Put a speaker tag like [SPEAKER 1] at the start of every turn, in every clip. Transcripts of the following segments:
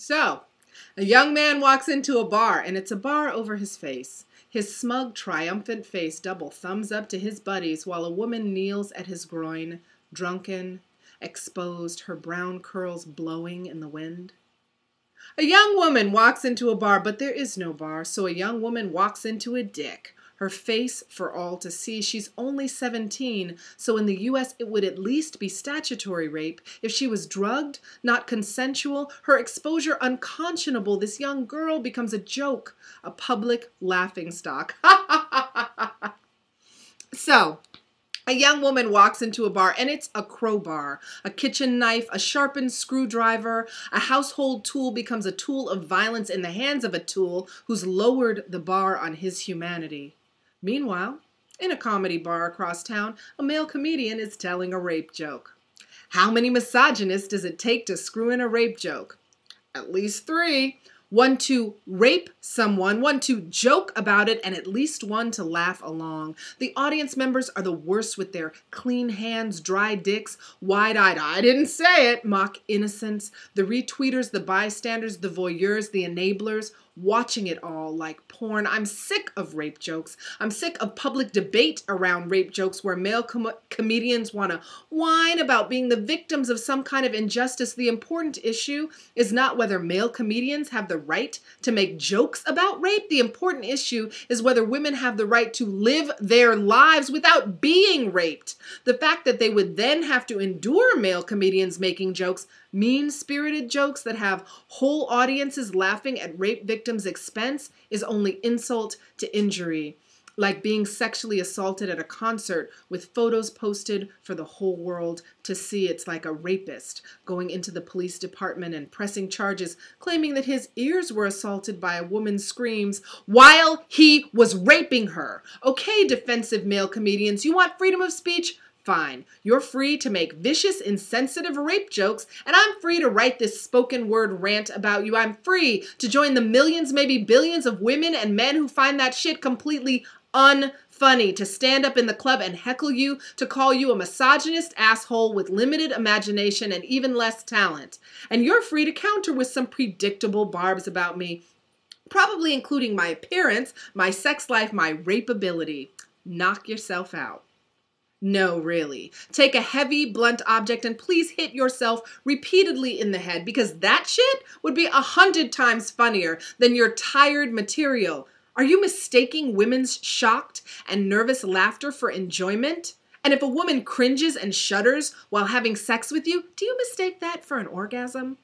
[SPEAKER 1] So, a young man walks into a bar, and it's a bar over his face. His smug, triumphant face double thumbs up to his buddies while a woman kneels at his groin, drunken, exposed, her brown curls blowing in the wind. A young woman walks into a bar, but there is no bar, so a young woman walks into a dick. Her face for all to see. She's only 17, so in the U.S. it would at least be statutory rape. If she was drugged, not consensual, her exposure unconscionable, this young girl becomes a joke, a public laughingstock. So, a young woman walks into a bar, and it's a crowbar, a kitchen knife, a sharpened screwdriver. A household tool becomes a tool of violence in the hands of a tool who's lowered the bar on his humanity. Meanwhile, in a comedy bar across town, a male comedian is telling a rape joke. How many misogynists does it take to screw in a rape joke? At least 3. 1 to rape someone, 1 to joke about it, and at least 1 to laugh along. The audience members are the worst with their clean hands, dry dicks, wide-eyed, I didn't say it, mock innocence. The retweeters, the bystanders, the voyeurs, the enablers, watching it all like porn. I'm sick of rape jokes. I'm sick of public debate around rape jokes where male comedians want to whine about being the victims of some kind of injustice. The important issue is not whether male comedians have the right to make jokes about rape. The important issue is whether women have the right to live their lives without being raped. The fact that they would then have to endure male comedians making jokes, mean-spirited jokes that have whole audiences laughing at rape victims' expense, is only insult to injury. Like being sexually assaulted at a concert with photos posted for the whole world to see. It's like a rapist going into the police department and pressing charges, claiming that his ears were assaulted by a woman's screams while he was raping her. Okay, defensive male comedians, you want freedom of speech? Fine. You're free to make vicious, insensitive rape jokes, and I'm free to write this spoken word rant about you. I'm free to join the millions, maybe billions of women and men who find that shit completely unfunny, to stand up in the club and heckle you, to call you a misogynist asshole with limited imagination and even less talent. And you're free to counter with some predictable barbs about me, probably including my appearance, my sex life, my rapeability. Knock yourself out. No, really. Take a heavy, blunt object and please hit yourself repeatedly in the head, because that shit would be 100 times funnier than your tired material. Are you mistaking women's shocked and nervous laughter for enjoyment? And if a woman cringes and shudders while having sex with you, do you mistake that for an orgasm?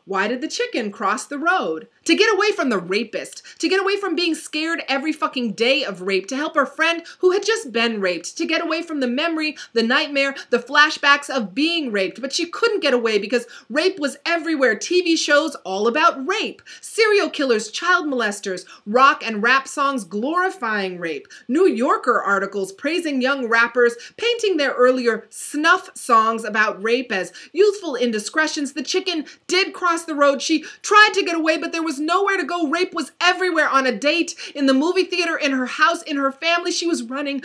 [SPEAKER 1] Why did the chicken cross the road? To get away from the rapist, to get away from being scared every fucking day of rape, to help her friend who had just been raped, to get away from the memory, the nightmare, the flashbacks of being raped. But she couldn't get away because rape was everywhere. TV shows all about rape, serial killers, child molesters, rock and rap songs glorifying rape, New Yorker articles praising young rappers, painting their earlier snuff songs about rape as youthful indiscretions. The chicken did cross the road. She tried to get away, but there was nowhere to go. Rape was everywhere, on a date, in the movie theater, in her house, in her family. She was running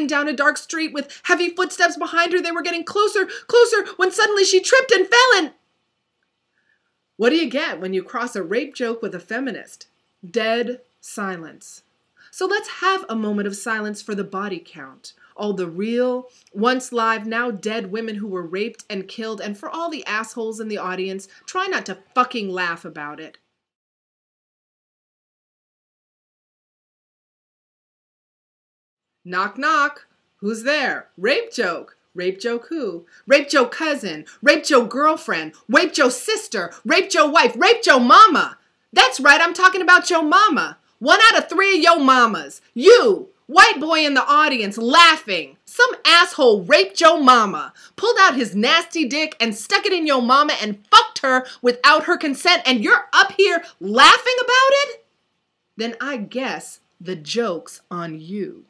[SPEAKER 1] down a dark street with heavy footsteps behind her. They were getting closer, when suddenly she tripped and fell and... What do you get when you cross a rape joke with a feminist? Dead silence. So let's have a moment of silence for the body count. All the real, once live, now dead women who were raped and killed, and for all the assholes in the audience, try not to fucking laugh about it. Knock, knock. Who's there? Rape joke. Rape joke who? Rape joke cousin. Rape joke girlfriend. Rape joke sister. Rape joke wife. Rape joke mama. That's right, I'm talking about your mama. 1 out of 3 of your mamas. You, white boy in the audience, laughing. Some asshole raped your mama, pulled out his nasty dick and stuck it in your mama and fucked her without her consent, and you're up here laughing about it? Then I guess the joke's on you.